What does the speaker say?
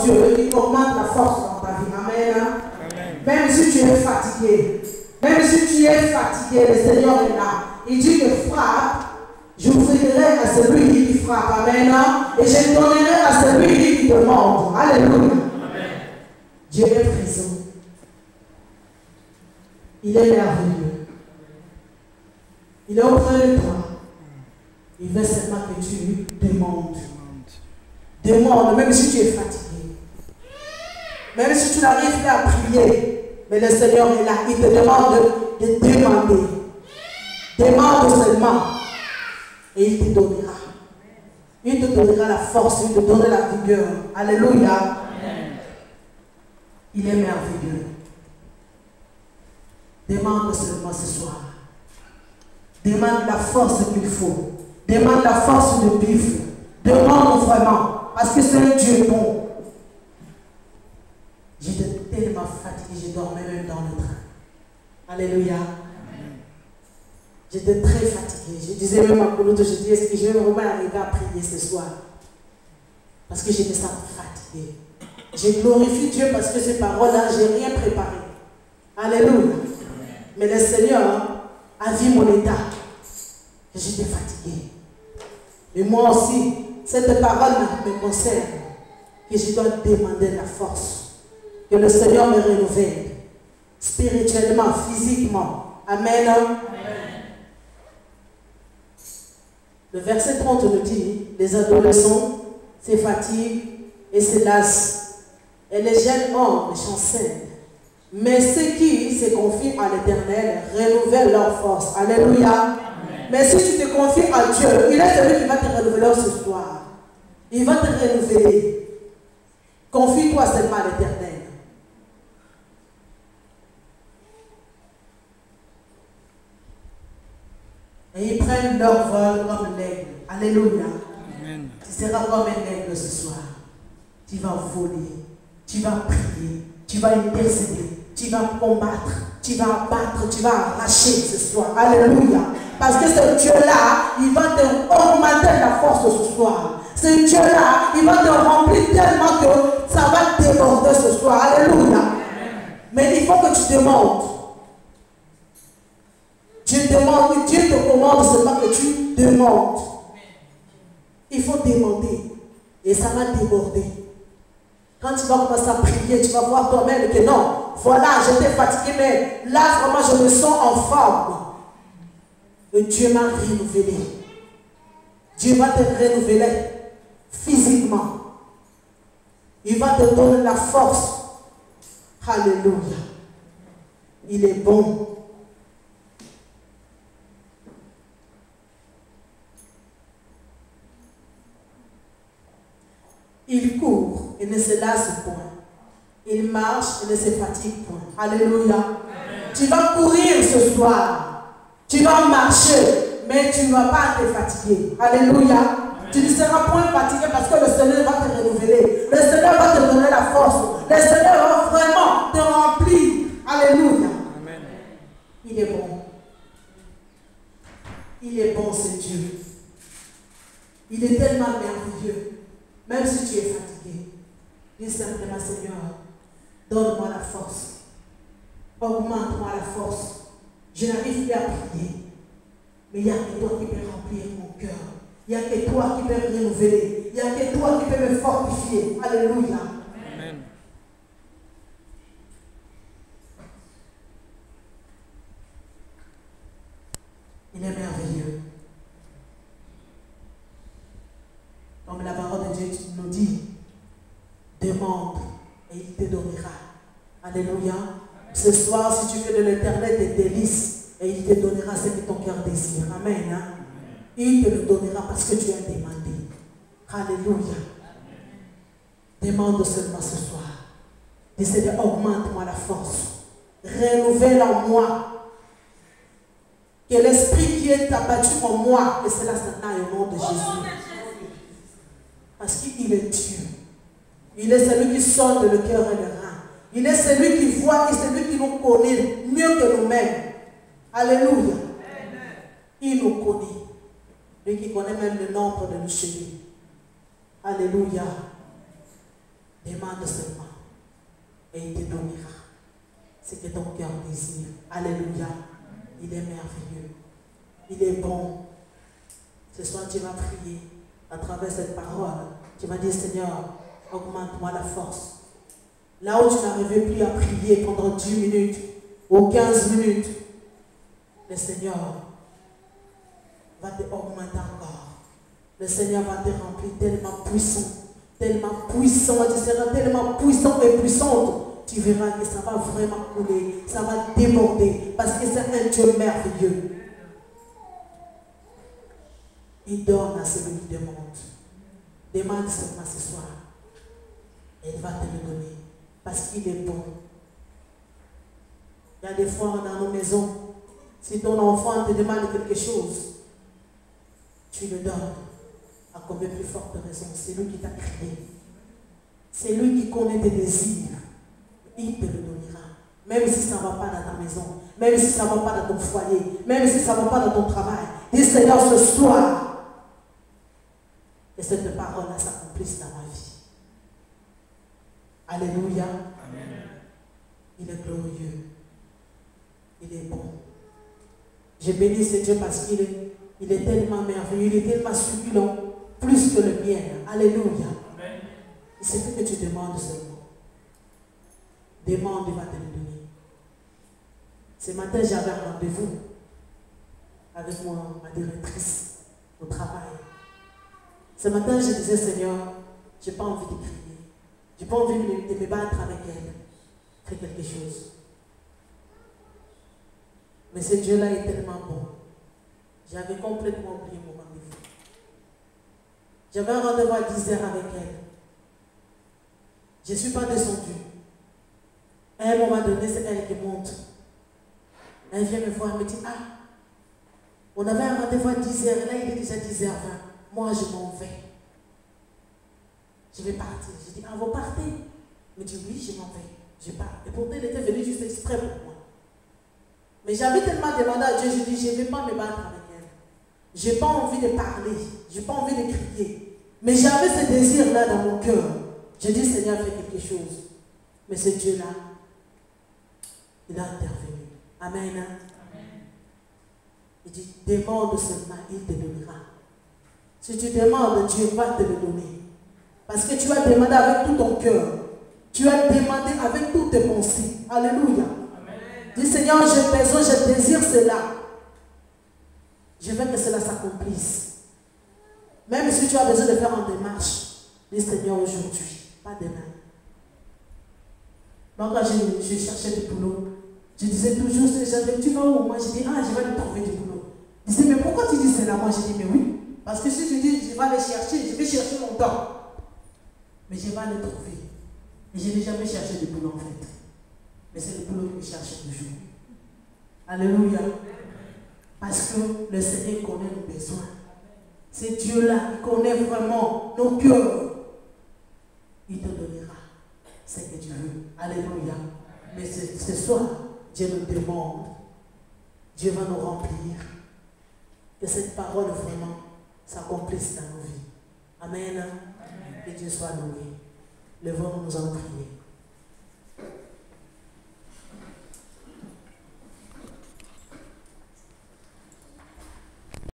Dieu, il augmente la force dans ta vie. Amen. Amen. Même si tu es fatigué, le Seigneur est là. Il dit que frappe, j'ouvrirai à celui qui frappe. Amen. Et je donnerai à celui qui demande. Alléluia. Amen. Dieu est présent. Il est merveilleux. Il est auprès de toi. Il veut seulement que tu demandes. Demande, même si tu es fatigué. Même si tu n'arrives pas à prier. Mais le Seigneur est là. Il te demande de demander. Demande seulement. Et il te donnera. Il te donnera la force. Il te donnera la vigueur. Alléluia. Amen. Il est merveilleux. Demande seulement ce soir. Demande la force qu'il faut. Demande la force de vivre. Demande vraiment. Parce que c'est un Dieu bon. J'étais tellement fatigué, je dormais même dans le train. Alléluia. J'étais très fatigué. Je disais même à Paulo, je dis, est-ce que je vais vraiment arriver à prier ce soir? Parce que je me sens fatigué. Je glorifie Dieu parce que ces paroles-là, je n'ai rien préparé. Alléluia. Mais le Seigneur a vu mon état. J'étais fatigué. Et moi aussi, cette parole me concerne. Que je dois demander la force. Que le Seigneur me renouvelle. Spirituellement, physiquement. Amen. Amen. Le verset 30 nous dit, les adolescents se fatiguent et se lassent. Et les jeunes hommes chancellent. Mais ceux qui se confient à l'Éternel renouvellent leur force. Alléluia. Amen. Mais si tu te confies à Dieu, il est celui qui va te renouveler ce soir. Il va te renouveler. Confie-toi seulement à l'Éternel. Et ils prennent leur vol comme l'aigle. Alléluia. Amen. Tu seras comme un aigle ce soir. Tu vas voler. Tu vas prier. Tu vas intercéder. Tu vas combattre, tu vas abattre, tu vas arracher ce soir. Alléluia. Parce que ce Dieu-là, il va te augmenter la force ce soir. Ce Dieu-là, il va te remplir tellement que ça va déborder ce soir. Alléluia. Mais il faut que tu demandes. Dieu demande, Dieu te commande seulement que tu demandes. Il faut demander. Et ça va déborder. Quand tu vas commencer à prier, tu vas voir toi-même que non, voilà, j'étais fatigué, mais là, vraiment, je me sens en forme. Et Dieu m'a renouvelé. Dieu va te renouveler physiquement. Il va te donner la force. Alléluia. Il est bon. Il court et ne se lasse point. Il marche et ne se fatigue point. Alléluia. Amen. Tu vas courir ce soir. Tu vas marcher, mais tu ne vas pas te fatiguer. Alléluia. Amen. Tu ne seras point fatigué parce que le Seigneur va te renouveler. Le Seigneur va te donner la force. Le Seigneur va vraiment te remplir. Alléluia. Amen. Il est bon. Il est bon, ce Dieu. Il est tellement merveilleux. Même si tu es fatigué, dis simplement, Seigneur, donne-moi la force. Augmente-moi la force. Je n'arrive plus à prier. Mais il n'y a que toi qui peux remplir mon cœur. Il n'y a que toi qui peux me renouveler. Il n'y a que toi qui peux me fortifier. Alléluia. Amen. Il est merveilleux. Comme la parole de Dieu nous dit, demande et il te donnera. Alléluia. Ce soir, si tu fais de l'Éternel des délices, et il te donnera ce que ton cœur désire. Amen. Hein? Il te le donnera parce que tu as demandé. Alléluia. Demande seulement ce soir. Dis Seigneur, augmente-moi la force. Renouvelle en moi. Que l'esprit qui est abattu en moi, et cela s'attaque au nom de Jésus. Parce qu'il est Dieu. Il est celui qui sonde le cœur et le rein. Il est celui qui voit et celui qui nous connaît mieux que nous-mêmes. Alléluia. Il nous connaît. Lui qui connaît même le nombre de nos cheveux. Alléluia. Demande seulement et il te donnera ce que ton cœur désire. Alléluia. Il est merveilleux. Il est bon. Ce soir, tu vas prier à travers cette parole. Tu vas dire, Seigneur, augmente-moi la force. Là où tu n'arrivais plus à prier pendant 10 minutes ou 15 minutes, le Seigneur va te augmenter encore. Le Seigneur va te remplir tellement puissant, tu seras tellement puissant et puissante. Tu verras que ça va vraiment couler, ça va déborder, parce que c'est un Dieu merveilleux. Il donne à celui qui demande. Demande seulement ce soir. Et il va te le donner. Parce qu'il est bon. Il y a des fois dans nos maisons, si ton enfant te demande quelque chose, tu le donnes. À combien plus forte raison? C'est lui qui t'a créé. C'est lui qui connaît tes désirs. Il te le donnera. Même si ça ne va pas dans ta maison, même si ça ne va pas dans ton foyer, même si ça ne va pas dans ton travail. Dis Seigneur, ce soir, que cette parole-là s'accomplisse dans ma vie. Alléluia. Amen. Il est glorieux. Il est bon. Je bénis ce Dieu parce qu'il est tellement merveilleux, il est tellement succulent, plus que le mien. Alléluia. Amen. Il suffit que tu demandes seulement. Demande, il va te le donner. Ce matin, j'avais un rendez-vous avec ma directrice au travail. Ce matin, je disais, Seigneur, je n'ai pas envie de crier. Je n'ai pas envie de me battre avec elle. Fais quelque chose. Mais ce Dieu-là est tellement bon. J'avais complètement oublié mon rendez-vous. J'avais un rendez-vous à 10 h avec elle. Je ne suis pas descendue. À un moment donné, c'est elle qui monte. Elle vient me voir et me dit, ah, on avait un rendez-vous à 10 h et là, il est déjà 10 h 20. Moi, je m'en vais. Je vais partir. Je dis, ah, vous partez? Elle me dit, oui, je m'en vais. Je pars. Et pourtant, elle était venue juste exprès pour moi. Mais j'avais tellement demandé à Dieu, je dis, je ne vais pas me battre avec elle. Je n'ai pas envie de parler. Je n'ai pas envie de crier. Mais j'avais ce désir-là dans mon cœur. Je dis, Seigneur, fais quelque chose. Mais ce Dieu-là, il a intervenu. Amen. Amen. Il dit, demande seulement, il te donnera. Si tu demandes, Dieu va te le donner. Parce que tu as demandé avec tout ton cœur. Tu as demandé avec toutes tes pensées. Alléluia. Amen. Dis Seigneur, j'ai besoin, je désire cela. Je veux que cela s'accomplisse. Même si tu as besoin de faire une démarche, dis Seigneur aujourd'hui, pas demain. Donc quand je cherchais du boulot, je disais toujours, tu vas où? Moi je dis, ah, je vais le trouver du boulot. Je disais, mais pourquoi tu dis cela? Moi je dis, mais oui. Parce que si tu dis, je vais aller chercher, je vais chercher longtemps. Mais je vais aller trouver. Et je n'ai jamais cherché de boulot en fait. Mais c'est le boulot que je cherche toujours. Alléluia. Parce que le Seigneur connaît nos besoins. C'est Dieu-là qui connaît vraiment nos cœurs. Il te donnera ce que tu veux. Alléluia. Mais ce soir, Dieu nous demande. Dieu va nous remplir. Que cette parole vraiment s'accomplisse dans nos vies. Amen. Que Dieu soit loué. Levons-nous, nous allons prier.